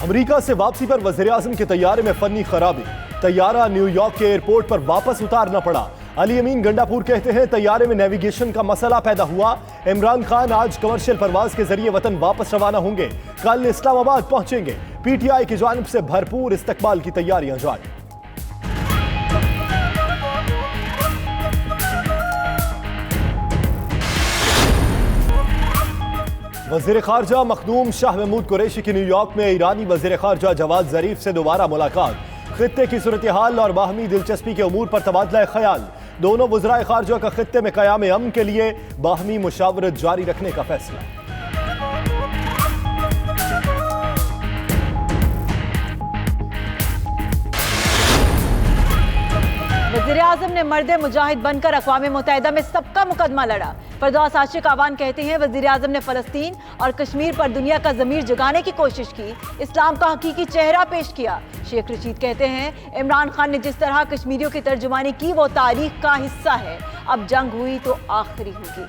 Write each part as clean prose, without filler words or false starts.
America से वापसी पर वज़ीर-ए-आज़म के तैयारे में फनी खराबी, तैयारा न्यूयॉर्क के एयरपोर्ट पर वापस उतारना पड़ा। अली अमीन गंडापुर कहते हैं तैयारे में नेविगेशन का मसला पैदा हुआ। इमरान खान आज कमर्शियल परवाज के जरिए वतन वापस रवाना होंगे, कल इस्लामाबाद पहुंचेंगे। पीटीआई की जानिब से भरपूर इस्तकबाल की तैयारियां जारी। वज़ीर ख़ारजा मखदूम शाह महमूद कुरैशी की न्यूयॉर्क में ईरानी वज़ीर ख़ारजा जवाद ज़रीफ से दोबारा मुलाकात। खित्ते की सूरत हाल और बाहमी दिलचस्पी के उमूर पर तबादला ख्याल। दोनों वज़राए ख़ारजा का खित्ते में क़याम अमन के लिए बाहमी मुशावरत जारी रखने का फैसला। वज़ीर-ए-आज़म ने मर्दे मुजाहिद बनकर अक़वाम मुत्तहिदा में सबका मुकदमा लड़ा। फरदौस आशिक आवान कहते हैं वज़ीर-ए-आज़म ने फ़लस्तीन और कश्मीर पर दुनिया का ज़मीर जगाने की कोशिश की, इस्लाम का हकीकी चेहरा पेश किया। शेख रशीद कहते हैं इमरान खान ने जिस तरह कश्मीरियों की तर्जुमानी की वो तारीख का हिस्सा है, अब जंग हुई तो आखिरी होगी।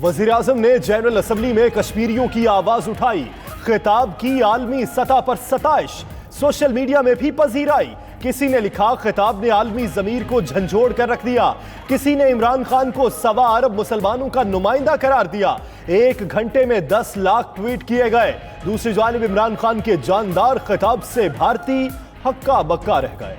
वज़ीर-ए-आज़म ने जनरल असम्बली में कश्मीरियों की आवाज उठाई, खिताब की आलमी सतह पर सताइश, सोशल मीडिया में भी पजीर आई। किसी ने लिखा खिताब ने आलमी ज़मीर को झंझोड़ कर रख दिया, किसी ने इमरान खान को 1.25 अरब मुसलमानों का नुमाइंदा करार दिया। 1 घंटे में 10 लाख ट्वीट किए गए। दूसरी जानिब इमरान खान के जानदार खिताब से भारतीय हक्का बक्का रह गए।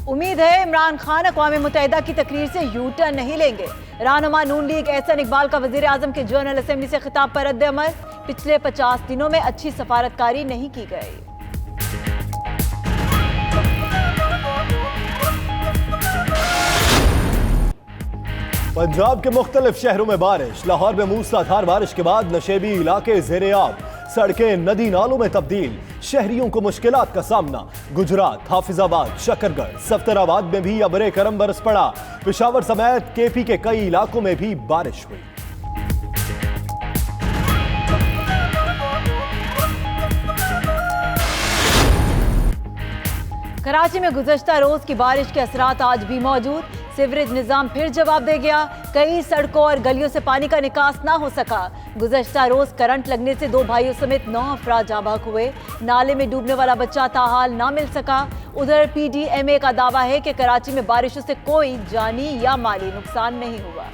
उम्मीद है इमरान खान अक़वाम मुत्तहिदा की तकरीर से यू टर्न नहीं लेंगे। रहनुमा नून लीग एहसन इकबाल का वज़ीर-ए-आज़म के जनरल असेंबली से खिताब पर रद्द अमल। पिछले 50 दिनों में अच्छी सफारतकारी नहीं की गई। पंजाब के मुख्तलिफ शहरों में बारिश। लाहौर में मूसलाधार बारिश के बाद नशेबी इलाके ज़ेर-ए-आब, सड़कें नदी नालों में तब्दील, शहरियों को मुश्किलात का सामना। गुजरात, हाफिजाबाद, शकरगढ़, सफ्तराबाद में भी अबरे करम बरस पड़ा। पेशावर समेत केपी के कई इलाकों में भी बारिश हुई। कराची में गुज़श्ता रोज की बारिश के असरात आज भी मौजूद। सीवरेज निज़ाम फिर जवाब दे गया। कई सड़कों और गलियों से पानी का निकास ना हो सका। गुज़श्ता रोज करंट लगने से 2 भाइयों समेत 9 अफराद जाँ बहक हुए। नाले में डूबने वाला बच्चा ताहाल ना मिल सका। उधर PDMA का दावा है कि कराची में बारिशों से कोई जानी या माली नुकसान नहीं हुआ।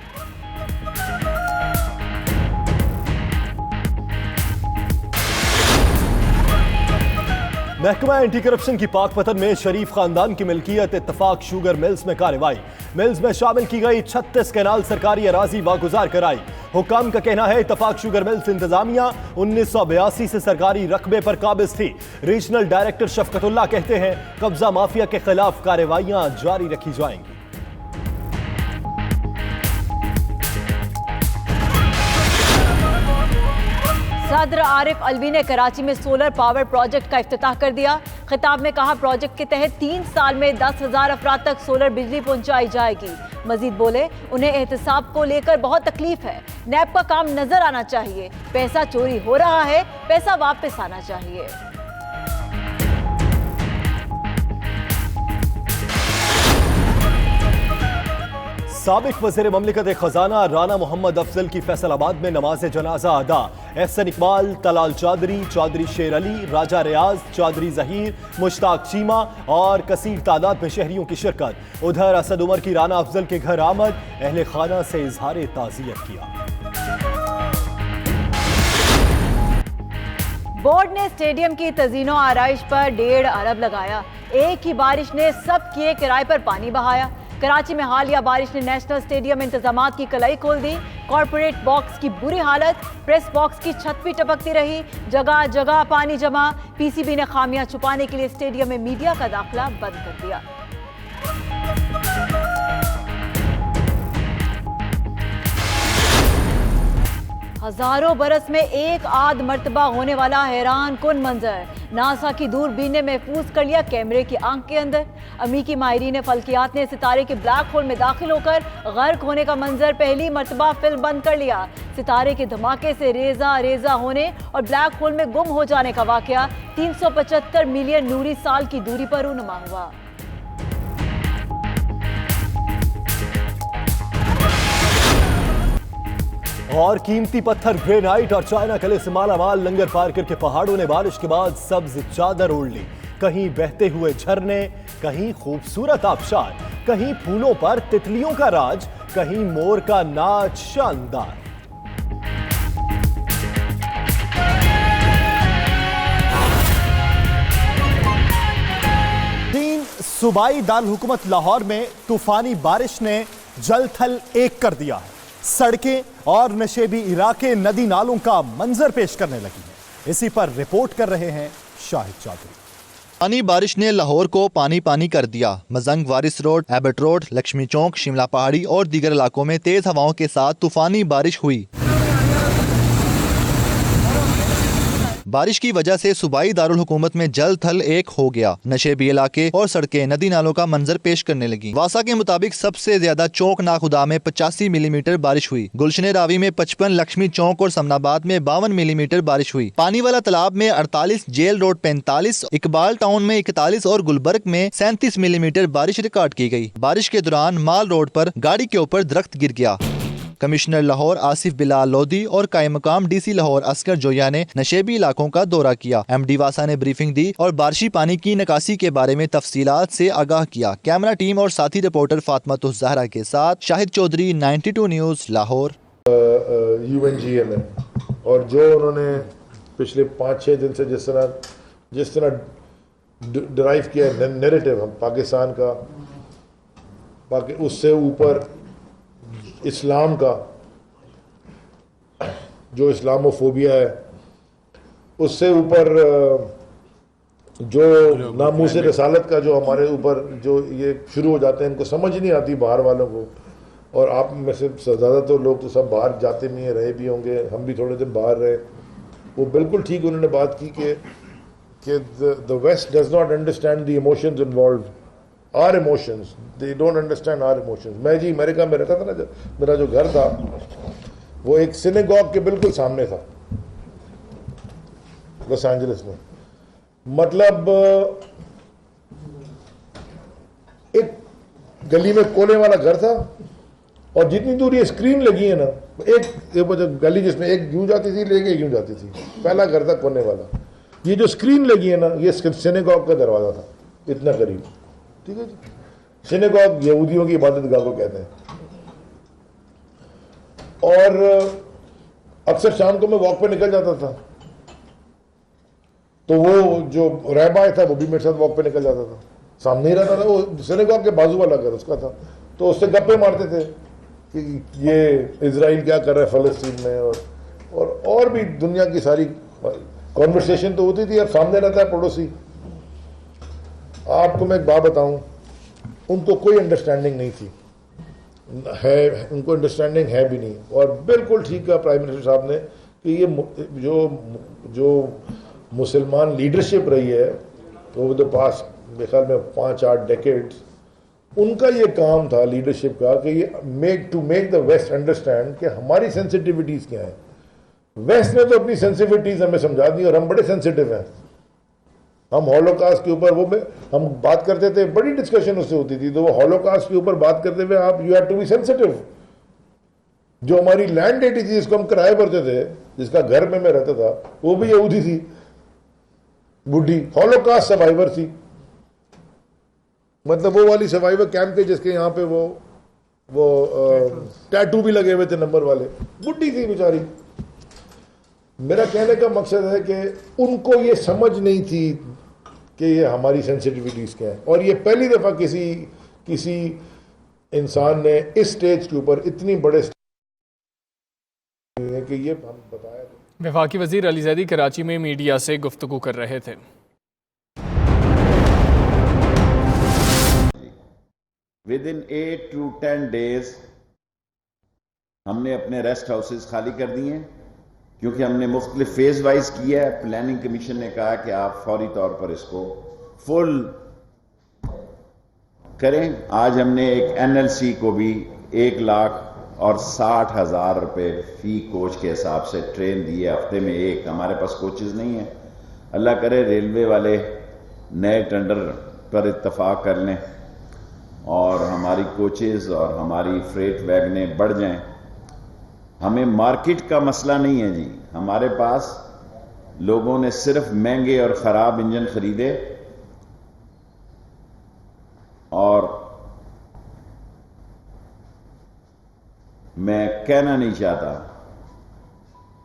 महकमा एंटी करप्शन की पाकपतन में शरीफ खानदान की मिल्कियत इत्तफाक शुगर मिल्स में कार्रवाई। मिल्स में शामिल की गई 36 कैनाल सरकारी अराजी वागुजार कराई। हुकाम का कहना है इत्तफाक शुगर मिल्स इंतजामिया 1982 से सरकारी रकबे पर काबिज थी। रीजनल डायरेक्टर शफकतुल्लाह कहते हैं कब्जा माफिया के खिलाफ कार्रवाइयां जारी रखी जाएंगी। सदर आरिफ अलवी ने कराची में सोलर पावर प्रोजेक्ट का इफ्तिताह कर दिया। खिताब में कहा प्रोजेक्ट के तहत 3 साल में 10,000 अफराद तक सोलर बिजली पहुंचाई जाएगी। मजीद बोले उन्हें एहतसाब को लेकर बहुत तकलीफ है। नैब का काम नजर आना चाहिए। पैसा चोरी हो रहा है, पैसा वापस आना चाहिए। साबिक वज़ीर ममलिकत खजाना राना मोहम्मद अफजल की फैसलाबाद में नमाज जनाजा अदा। एहसन इकबाल, तलाल चौधरी, चौधरी शेर अली, राजा रियाज, चौधरी जहीर, मुश्ताक चीमा और कसीर तादाद में शहरियों की शिरकत। उधर असद उमर की राना अफजल के घर आमद, अहले खाना से इजहार ताज़ियत किया। बोर्ड ने स्टेडियम की तज़ीनो आराइश पर 1.5 अरब लगाया। एक ही बारिश ने सब किए किराए पर पानी बहाया। कराची में हालिया बारिश ने नेशनल स्टेडियम इंतजामात की कलाई खोल दी। कॉर्पोरेट बॉक्स की बुरी हालत, प्रेस बॉक्स की छत भी टपकती रही, जगह जगह पानी जमा। PCB ने खामियां छुपाने के लिए स्टेडियम में मीडिया का दाखिला बंद कर दिया। हजारों बरस में एक आध मर्तबा होने वाला हैरान कुन मंजर। नासा की दूरबीन ने महफूज कर लिया कैमरे की आंख के अंदर। अमेरिकी माहिरीन फल्कियात ने सितारे के ब्लैक होल में दाखिल होकर गर्क होने का मंजर पहली मर्तबा फिल्म बंद कर लिया। सितारे के धमाके से रेजा रेजा होने और ब्लैक होल में गुम हो जाने का वाकया 375 मिलियन नूरी साल की दूरी पर रूनुमा हुआ। और कीमती पत्थर, ग्रेनाइट और चाइना कले से मालामाल लंगर पार करके पहाड़ों ने बारिश के बाद सब्ज चादर ओढ़ ली। कहीं बहते हुए झरने, कहीं खूबसूरत आबशार, कहीं फूलों पर तितलियों का राज, कहीं मोर का नाच शानदार। सूबाई दारुल हुकूमत लाहौर में तूफानी बारिश ने जल थल एक कर दिया है। सड़कें और नशेबी इलाके नदी नालों का मंजर पेश करने लगी है। इसी पर रिपोर्ट कर रहे हैं शाहिद चौधरी। पानी बारिश ने लाहौर को पानी पानी कर दिया। मजंग, वारिस रोड, एबट रोड, लक्ष्मी चौक, शिमला पहाड़ी और दीगर इलाकों में तेज हवाओं के साथ तूफानी बारिश हुई। बारिश की वजह से सूबाई दारुल हुकूमत में जल थल एक हो गया। नशेबी इलाके और सड़कें नदी नालों का मंजर पेश करने लगी। वासा के मुताबिक सबसे ज्यादा चौक नाखुदा में 85 मिलीमीटर बारिश हुई। गुलशन रावी में 55, लक्ष्मी चौक और समनाबाद में 52 मिलीमीटर बारिश हुई। पानी वाला तालाब में 48, जेल रोड 45, इकबाल टाउन में 41 और गुलबर्ग में 37 मिलीमीटर बारिश रिकॉर्ड की गई। बारिश के दौरान माल रोड पर गाड़ी के ऊपर दरख्त गिर गया। कमिश्नर लाहौर आसिफ बिलाल लोधी और कायम मकाम डीसी लाहौर असगर जोया ने नशेबी इलाकों का दौरा किया। एमडी वासा ने ब्रीफिंग दी और बारिशी पानी की निकासी के बारे में तफसीलात से आगाह किया। कैमरा टीम और साथी रिपोर्टर फातिमा तुज़हरा के साथ शाहिद चौधरी, 92 न्यूज़, लाहौर। UNGA में और जो उन्होंने पिछले 5-6 दिन से जिस तरह ड्राइव किया नैरेटिव हम पाकिस्तान का, उससे ऊपर इस्लाम का जो इस्लामोफोबिया है, उससे ऊपर जो नामूस रसालत का जो हमारे ऊपर जो ये शुरू हो जाते हैं, इनको समझ नहीं आती बाहर वालों को। और आप में से ज़्यादातर लोग तो सब बाहर जाते नहीं रहे भी होंगे, हम भी थोड़े दिन बाहर रहे। वो बिल्कुल ठीक उन्होंने बात की कि the west does not understand the emotions involve, our emotions, they don't understand our emotions. मैं जी अमेरिका में रहता था ना, जब मेरा जो घर था वो एक सिनेगॉग के बिल्कुल सामने था लॉस एंजलिस में। मतलब एक गली में कोने वाला घर था और जितनी दूर ये स्क्रीन लगी है ना, एक गली जिसमें एक यूं जाती थी लेके यूं जाती थी, पहला घर था कोने वाला। ये जो स्क्रीन लगी है ना, ये सिनेगॉग का दरवाजा था, इतना करीब। ठीक है जी, सिनेगॉग यहूदियों की इबादतगाह को कहते हैं। और अक्सर शाम को मैं वॉक पे निकल जाता था, तो वो जो रहबाय था वो भी मेरे साथ वॉक पे निकल जाता था, सामने ही रहता था। वो सिनेगॉग के बाजू वाला घर उसका था, तो उससे गप्पे मारते थे कि ये इजराइल क्या कर रहा है फलस्तीन में, और भी दुनिया की सारी कॉन्वर्सेशन तो होती थी। अब सामने रहता है पड़ोसी। आपको मैं एक बात बताऊं, उनको कोई अंडरस्टैंडिंग नहीं थी, है उनको अंडरस्टैंडिंग है भी नहीं। और बिल्कुल ठीक कहा प्राइम मिनिस्टर साहब ने कि ये जो मुसलमान लीडरशिप रही है ओवर द पास्ट मेरे ख्याल में 5-8 डेकेड्स, उनका ये काम था लीडरशिप का कि ये मेक द वेस्ट अंडरस्टैंड कि हमारी सेंसिटिविटीज क्या है। वेस्ट ने तो अपनी सेंसिटिविटीज हमें समझा दी और हम बड़े सेंसिटिव हैं। हम हॉलोकास्ट के ऊपर हम बात करते थे, बड़ी डिस्कशन उससे होती थी, तो वो हॉलोकास्ट के ऊपर बात करते हुए आप you have to be sensitive. जो हमारी लैंड लेडी थी जिसको हम किराए भरते थे, जिसका घर में मैं रहता था, वो भी यहूदी थी, बुढ़ी हॉलोकास्ट सर्वाइवर थी। मतलब वो वाली सर्वाइवर कैंप थे जिसके यहाँ पे वो टैटू भी लगे हुए थे नंबर वाले, बुढ़ी थी बेचारी। मेरा कहने का मकसद है कि उनको ये समझ नहीं थी कि ये हमारी सेंसिटिविटीज क्या है। और ये पहली दफा किसी इंसान ने इस स्टेज के ऊपर इतनी बड़े कि ये हम बताया। वफाकी वजीर अली जैदी कराची में मीडिया से गुफ्तगू कर रहे थे। विद इन 8 to 10 days हमने अपने रेस्ट हाउसेज खाली कर दिए हैं, क्योंकि हमने मुख्तलिफ फेज वाइज किया है। प्लानिंग कमीशन ने कहा कि आप फौरी तौर पर इसको फुल करें। आज हमने एक NLC को भी 1,60,000 रुपये फी कोच के हिसाब से ट्रेन दिए, हफ्ते में एक। हमारे पास कोचेज नहीं है। अल्लाह करे रेलवे वाले नए टेंडर पर इत्तफाक कर लें और हमारी कोचेज और हमारी फ्रेट वैगनें बढ़ जाएं, हमें मार्केट का मसला नहीं है जी, हमारे पास लोगों ने सिर्फ महंगे और खराब इंजन खरीदे और मैं कहना नहीं चाहता,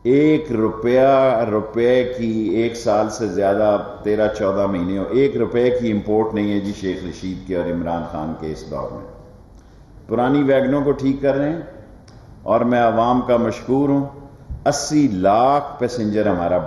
1 रुपये की 1 साल से ज्यादा 13-14 महीने हो, 1 रुपये की इंपोर्ट नहीं है जी शेख रशीद के और इमरान खान के इस दौर में। पुरानी वैगनों को ठीक कर रहे हैं और मैं आवाम का मशकूर हूं। 80 लाख पैसेंजर हमारा